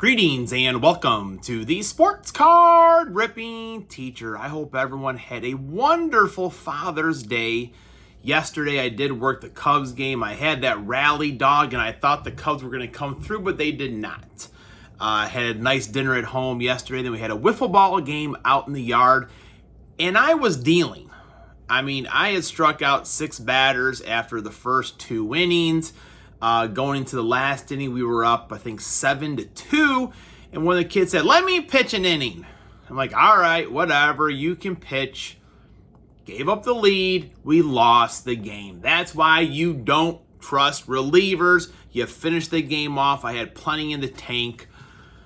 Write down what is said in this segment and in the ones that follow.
Greetings and welcome to the Sports Card Ripping Teacher. I hope everyone had a wonderful Father's Day. Yesterday I did work the Cubs game. I had that rally dog and I thought the Cubs were going to come through, but they did not. Had a nice dinner at home yesterday. Then we had a wiffle ball game out in the yard. And I was dealing. I had struck out 6 batters after the first 2 innings. Going into the last inning, we were up, I think, 7-2. And one of the kids said, "Let me pitch an inning." I'm like, all right, whatever, you can pitch. Gave up the lead. We lost the game. That's why you don't trust relievers. You finish the game off. I had plenty in the tank.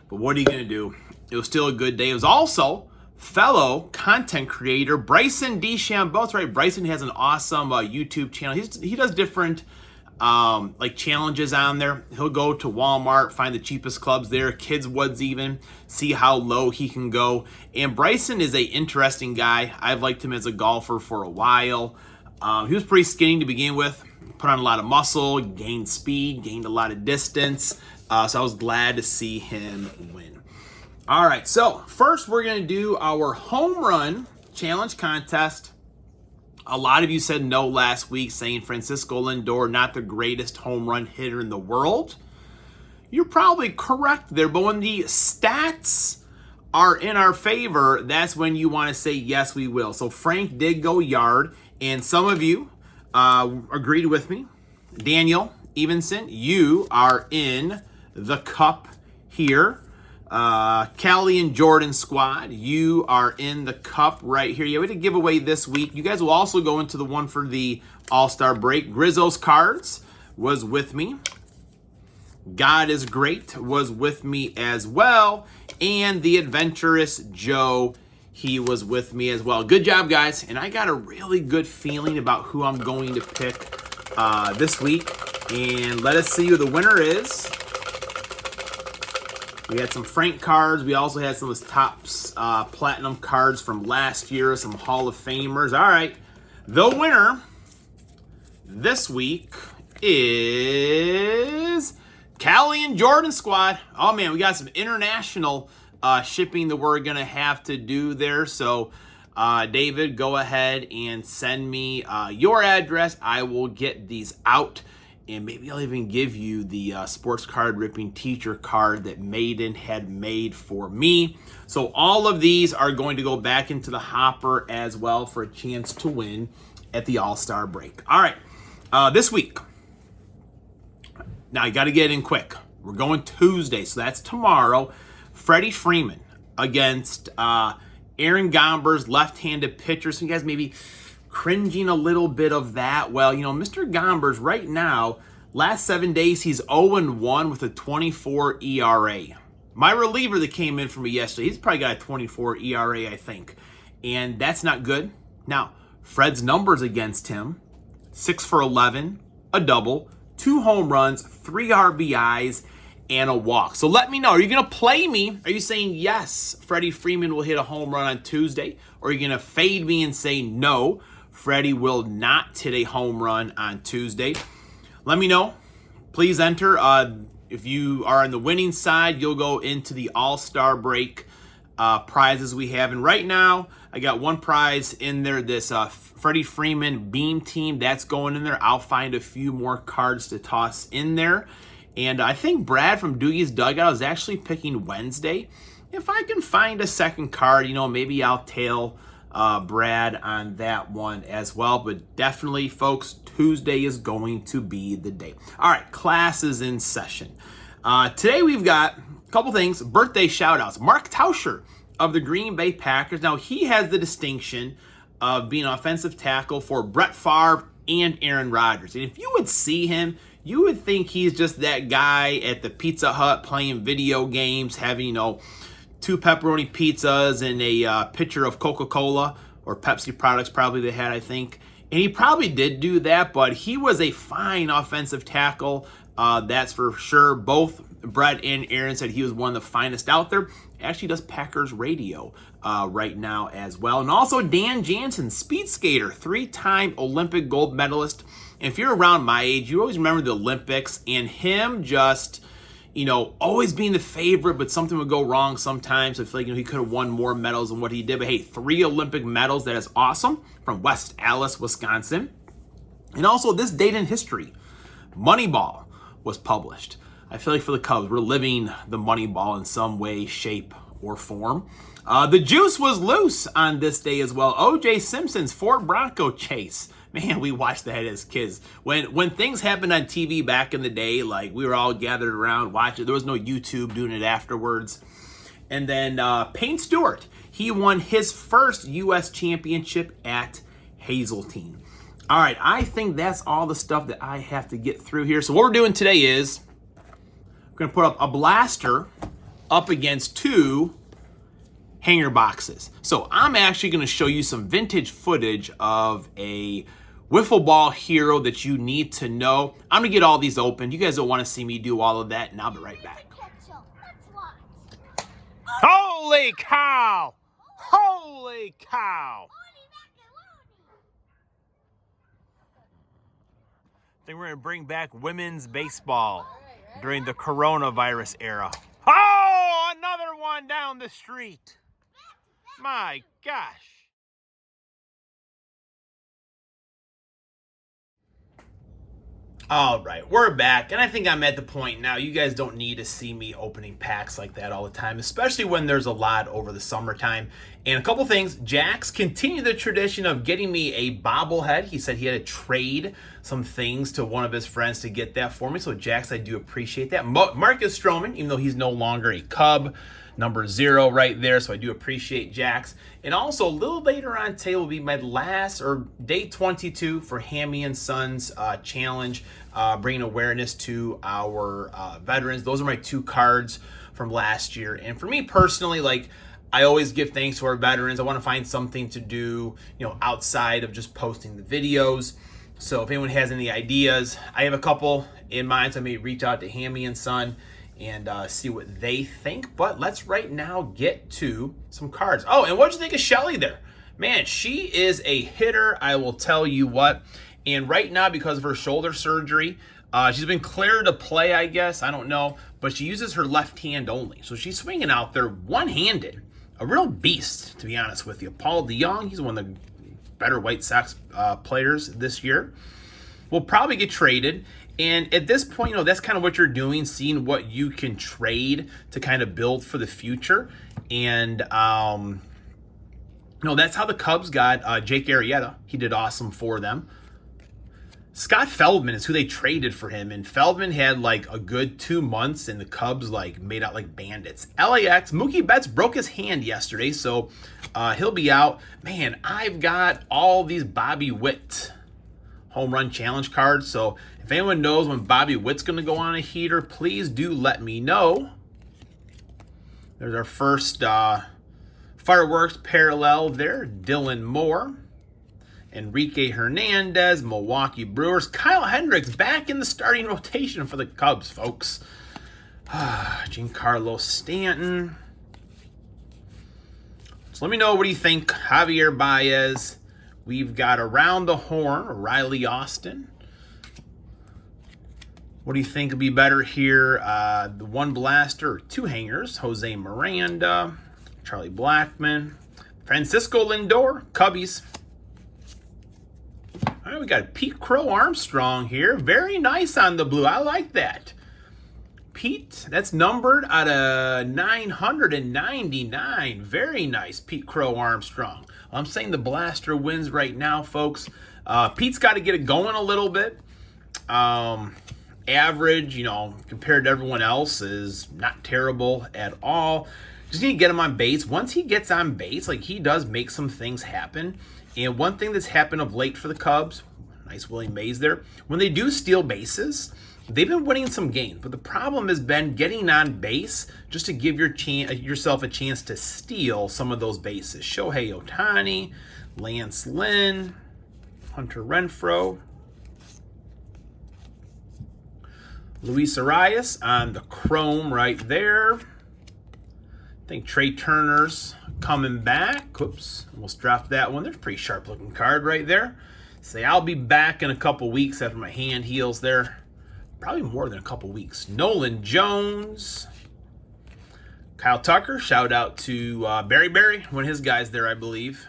But what are you going to do? It was still a good day. It was also fellow content creator Bryson DeChambeau. That's right. Bryson has an awesome YouTube channel. He does different challenges on there. He'll go to Walmart, find the cheapest clubs there, Kids Woods even, see how low he can go. And Bryson is a interesting guy. I've liked him as a golfer for a while. He was pretty skinny to begin with, put on a lot of muscle, gained speed, gained a lot of distance. So I was glad to see him win. All right, so first we're going to do our home run challenge contest. A lot of you said no last week, saying Francisco Lindor, not the greatest home run hitter in the world. You're probably correct there, but when the stats are in our favor, that's when you want to say, yes, we will. So Frank did go yard, and some of you agreed with me. Daniel Evenson, you are in the cup here. Callie and Jordan squad, you are in the cup right here. You have a giveaway this week. You guys will also go into the one for the All-Star break. Grizzo's Cards was with me. God is Great was with me as well. And the Adventurous Joe, he was with me as well. Good job, guys. And I got a really good feeling about who I'm going to pick this week. And let us see who the winner is. We had some Frank cards. We also had some of his Topps Platinum cards from last year, some Hall of Famers. All right, the winner this week is Callie and Jordan squad. Oh, man, we got some international shipping that we're going to have to do there. So, David, go ahead and send me your address. I will get these out. And maybe I'll even give you the sports card ripping teacher card that Maiden had made for me. So all of these are going to go back into the hopper as well for a chance to win at the All-Star break. All right, this week. Now you got to get in quick. We're going Tuesday, so that's tomorrow. Freddie Freeman against Aaron Gomber's left-handed pitcher. So you guys maybe cringing a little bit of that. Well, Mr. Gombers right now, last 7 days, he's 0-1 with a 24 ERA. My reliever that came in for me yesterday, he's probably got a 24 ERA, I think. And that's not good. Now, Fred's numbers against him, 6 for 11, a double, 2 home runs, 3 RBIs, and a walk. So let me know, are you going to play me? Are you saying, yes, Freddie Freeman will hit a home run on Tuesday? Or are you going to fade me and say, no, Freddie will not hit a home run on Tuesday? Let me know. Please enter. If you are on the winning side, you'll go into the All-Star break prizes we have. And right now, I got one prize in there, this Freddie Freeman Beam Team. That's going in there. I'll find a few more cards to toss in there. And I think Brad from Doogie's Dugout is actually picking Wednesday. If I can find a second card, maybe I'll tail Brad on that one as well. But definitely, folks, Tuesday is going to be the day. All right, class is in session. Today we've got a couple things. Birthday shout-outs. Mark Tauscher of the Green Bay Packers. Now, he has the distinction of being an offensive tackle for Brett Favre and Aaron Rodgers. And if you would see him, you would think he's just that guy at the Pizza Hut playing video games, having, 2 pepperoni pizzas and a pitcher of Coca-Cola or Pepsi products probably they had, I think. And he probably did do that, but he was a fine offensive tackle. That's for sure. Both Brett and Aaron said he was one of the finest out there. Actually does Packers radio right now as well. And also Dan Jansen, speed skater, 3-time Olympic gold medalist. And if you're around my age, you always remember the Olympics and him just always being the favorite, but something would go wrong sometimes. I feel like, he could have won more medals than what he did. But hey, 3 Olympic medals. That is awesome. From West Allis, Wisconsin. And also this date in history, Moneyball was published. I feel like for the Cubs, we're living the Moneyball in some way, shape, or form. The juice was loose on this day as well. O.J. Simpson's Ford Bronco chase. Man, we watched that as kids. When things happened on TV back in the day, like we were all gathered around watching. There was no YouTube doing it afterwards. And then Payne Stewart, he won his first U.S. championship at Hazeltine. All right, I think that's all the stuff that I have to get through here. So what we're doing today is we're going to put up a blaster up against 2 hanger boxes. So I'm actually going to show you some vintage footage of a wiffle ball hero that you need to know. I'm going to get all these open. You guys don't want to see me do all of that, and I'll be right back. Holy cow! Holy cow! I think we're going to bring back women's baseball during the coronavirus era. Oh, another one down the street. My gosh. All right, we're back, and I think I'm at the point now. You guys don't need to see me opening packs like that all the time, especially when there's a lot over the summertime. And a couple things, Jax continued the tradition of getting me a bobblehead. He said he had to trade some things to one of his friends to get that for me. So Jax, I do appreciate that. Marcus Stroman, even though he's no longer a Cub, number 0 right there. So I do appreciate Jax. And also a little later on today will be my last, or day 22 for Hammy and Sons challenge, bringing awareness to our veterans. Those are my 2 cards from last year. And for me personally, like, I always give thanks to our veterans. I want to find something to do, outside of just posting the videos. So if anyone has any ideas, I have a couple in mind. So I may reach out to Hammy and Son and see what they think. But let's right now get to some cards. Oh, and what'd you think of Shelly there? Man, she is a hitter, I will tell you what. And right now, because of her shoulder surgery, she's been cleared to play, I guess. I don't know. But she uses her left hand only. So she's swinging out there one-handed. A real beast, to be honest with you. Paul DeJong, he's one of the better White Sox players this year. Will probably get traded. And at this point, that's kind of what you're doing, seeing what you can trade to kind of build for the future. And, that's how the Cubs got Jake Arrieta. He did awesome for them. Scott Feldman is who they traded for him, and Feldman had like a good 2 months, and the Cubs made out like bandits. LAX, Mookie Betts broke his hand yesterday, so he'll be out. Man, I've got all these Bobby Witt home run challenge cards, so if anyone knows when Bobby Witt's going to go on a heater, please do let me know. There's our first fireworks parallel there, Dylan Moore. Enrique Hernandez, Milwaukee Brewers. Kyle Hendricks back in the starting rotation for the Cubs, folks. Giancarlo Stanton. So let me know, what do you think? Javier Baez. We've got Around the Horn, Riley Austin. What do you think would be better here? The 1 blaster or 2 hangers. Jose Miranda, Charlie Blackmon, Francisco Lindor, Cubbies. All right, we got Pete Crow Armstrong here. Very nice on the blue. I like that. Pete, that's numbered out of 999. Very nice, Pete Crow Armstrong. I'm saying the blaster wins right now, folks. Pete's got to get it going a little bit. Average, compared to everyone else, is not terrible at all. Just need to get him on base. Once he gets on base, he does make some things happen. And one thing that's happened of late for the Cubs, nice Willie Mays there, when they do steal bases, they've been winning some games. But the problem has been getting on base just to give yourself a chance to steal some of those bases. Shohei Ohtani, Lance Lynn, Hunter Renfroe, Luis Arias on the chrome right there. I think Trey Turner's coming back. Oops, almost dropped that one. There's a pretty sharp looking card right there. Say I'll be back in a couple weeks after my hand heals there. probably more than a couple weeks. Nolan Jones. Kyle Tucker, shout out to Barry, one of his guys there, I believe.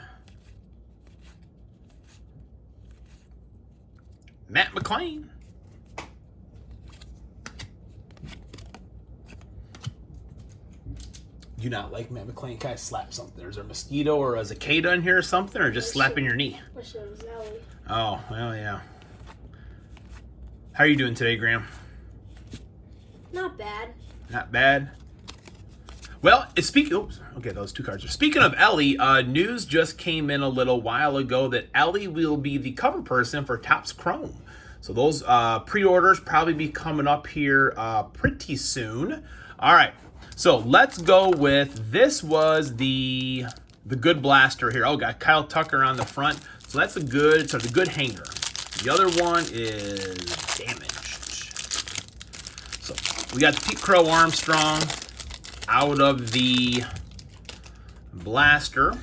Matt McClain. Do you not like Matt McClain? Kind of slap something. Is there a mosquito or a cicada in here or something, or just slapping your knee? Wish it was Ellie. Oh, well, yeah. How are you doing today, Graham? Not bad. Not bad. Well, oops, okay, those two cards are. Speaking of Ellie, news just came in a little while ago that Ellie will be the cover person for Topps Chrome. So those pre-orders probably be coming up here pretty soon. All right, so let's go with, this was the good blaster here. Oh, got Kyle Tucker on the front. So that's the good hanger. The other one is damaged. So we got the Pete Crow Armstrong out of the blaster. All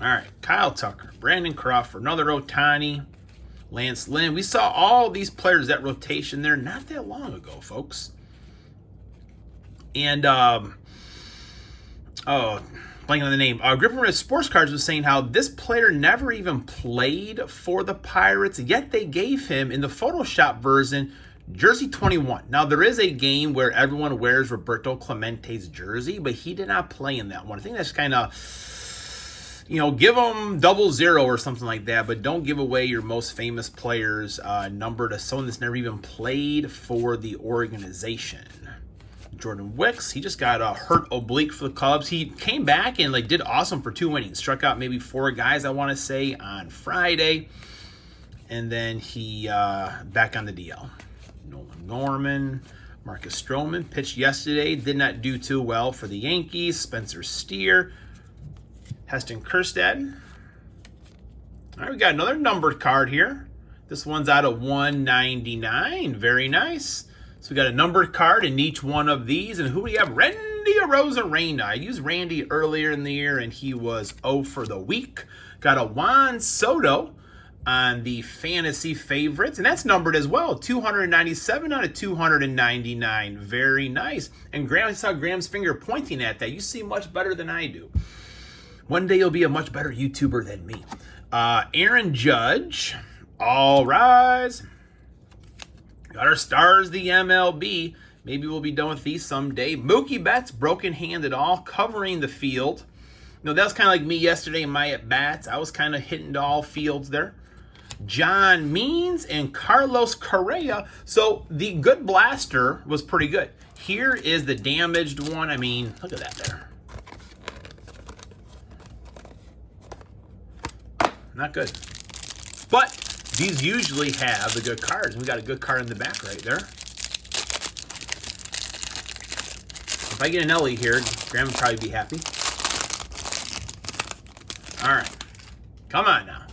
right, Kyle Tucker, Brandon Crawford, another Ohtani, Lance Lynn. We saw all these players, that rotation there, not that long ago, folks. And, blanking on the name. Gripper Red Sports Cards was saying how this player never even played for the Pirates, yet they gave him, in the Photoshop version, jersey 21. Now, there is a game where everyone wears Roberto Clemente's jersey, but he did not play in that one. I think that's kind of, give him 00 or something like that, but don't give away your most famous player's number to someone that's never even played for the organization. Jordan Wicks, he just got a hurt oblique for the Cubs. He came back and did awesome for 2 innings. Struck out maybe 4 guys, I want to say, on Friday. And then he back on the DL. Nolan Gorman, Marcus Stroman pitched yesterday. Did not do too well for the Yankees. Spencer Steer, Heston Kjerstad. All right, we got another numbered card here. This one's out of 199. Very nice. So we got a numbered card in each one of these. And who do we have? Randy Arozarena. I used Randy earlier in the year, and he was 0 for the week. Got a Juan Soto on the fantasy favorites, and that's numbered as well. 297 out of 299. Very nice. And Graham, I saw Graham's finger pointing at that. You see much better than I do. One day you'll be a much better YouTuber than me. Aaron Judge. All rise. Got our stars, the MLB. Maybe we'll be done with these someday. Mookie Betts, broken hand at all, covering the field. That was kind of like me yesterday in my at-bats. I was kind of hitting to all fields there. John Means and Carlos Correa. So the good blaster was pretty good. Here is the damaged one. I mean, look at that there. Not good. But these usually have the good cards. We got a good card in the back right there. If I get an Ellie here, Graham would probably be happy. All right. Come on now.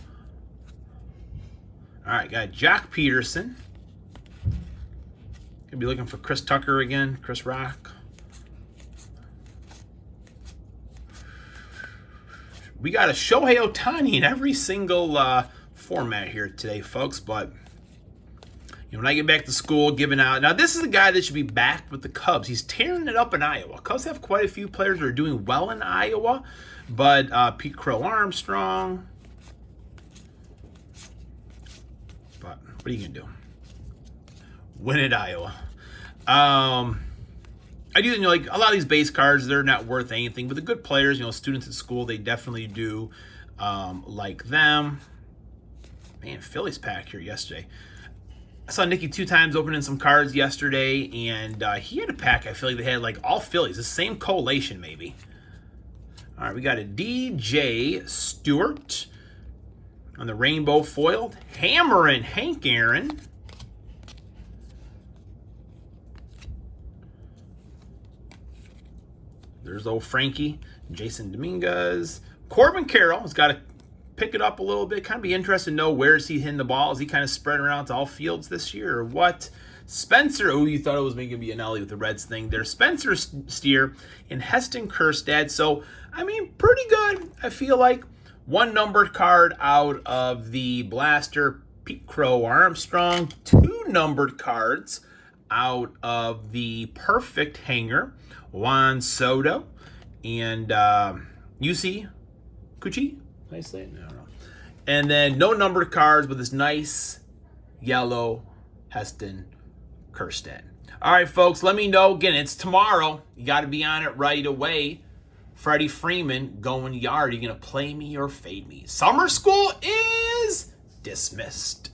All right, got Jack Peterson. Gonna be looking for Chris Tucker again, Chris Rock. We got a Shohei Ohtani in every single format here today, folks. But when I get back to school, giving out. Now, this is a guy that should be back with the Cubs. He's tearing it up in Iowa. Cubs have quite a few players that are doing well in Iowa. But Pete Crow Armstrong. But what are you going to do? Win at Iowa. I do, like a lot of these base cards, they're not worth anything. But the good players, students at school, they definitely do like them. Man, Phillies pack here yesterday. I saw Nicky 2 times opening some cards yesterday, and he had a pack, I feel like they had all Phillies. The same collation, maybe. All right, we got a DJ Stewart on the rainbow foiled. Hammering Hank Aaron. There's old Frankie. Jason Dominguez. Corbin Carroll has got to pick it up a little bit. Kind of be interested to know where is he hitting the ball. Is he kind of spreading around to all fields this year or what? Spencer, oh, you thought it was maybe going to be an Ellie with the Reds thing there. Spencer Steer and Heston Kjerstad. So, I mean, pretty good. I feel like one numbered card out of the blaster. Pete Crow Armstrong, 2 numbered cards out of the perfect hanger, Juan Soto, and UC Cucci. Did I say it? No, no. And then no numbered cards with this nice yellow Heston Kjerstad. All right, folks, let me know. Again, it's tomorrow. You got to be on it right away. Freddie Freeman going yard. Are you going to play me or fade me? Summer school is dismissed.